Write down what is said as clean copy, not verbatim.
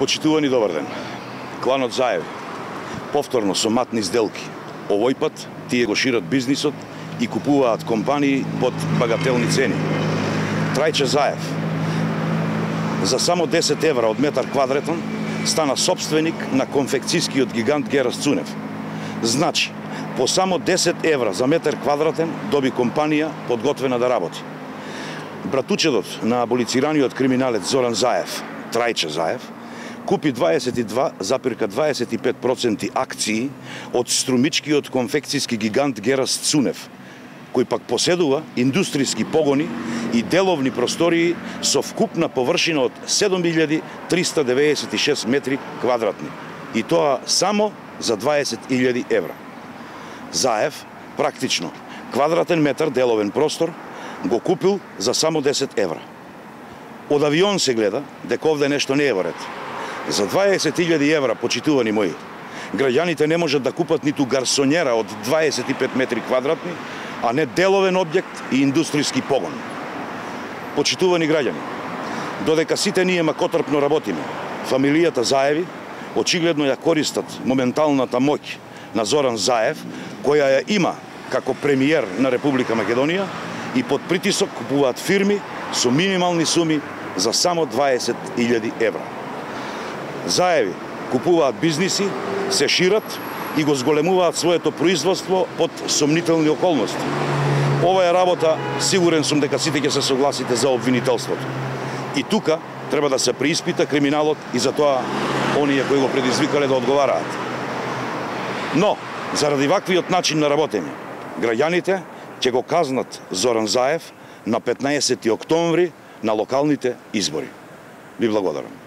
Почитувани, добар ден. Кланот Заев повторно со матни сделки. Овој пат тие го шират бизнисот и купуваат компании под багателни цени. Трајче Заев за само 10 евра од метар квадратен стана собственик на конфекцијскиот гигант Герас Цунев. Значи, по само 10 евра за метар квадратен доби компанија подготвена да работи. Братучедот на аболицираниот криминалец Зоран Заев, Трајче Заев, купи 22,25% акции од струмичкиот конфекцијски гигант Герас Цунев, кој пак поседува индустријски погони и деловни простории со вкупна површина од 7396 метри квадратни. И тоа само за 20.000 евра. Заев, практично, квадратен метар деловен простор го купил за само 10 евра. Од авион се гледа дека овде нешто не е во ред. За 20.000 евра, почитувани мои, граѓаните не можат да купат ниту гарсонјера од 25 метри квадратни, а не деловен објект и индустријски погон. Почитувани граѓани, додека сите ние макотрпно работиме, фамилијата Заеви очигледно ја користат моменталната моќ на Зоран Заев, која ја има како премиер на Република Македонија, и под притисок купуваат фирми со минимални суми за само 20.000 евра. Заеви купуваат бизниси, се шират и го зголемуваат своето производство под сомнителни околности. Ова е работа, сигурен сум дека сите ќе се согласите, за обвинителството. И тука треба да се преиспита криминалот и за тоа оние кои го предизвикале да одговараат. Но, заради ваквиот начин на работење, граѓаните ќе го казнат Зоран Заев на 15 октомври на локалните избори. Ви благодарам.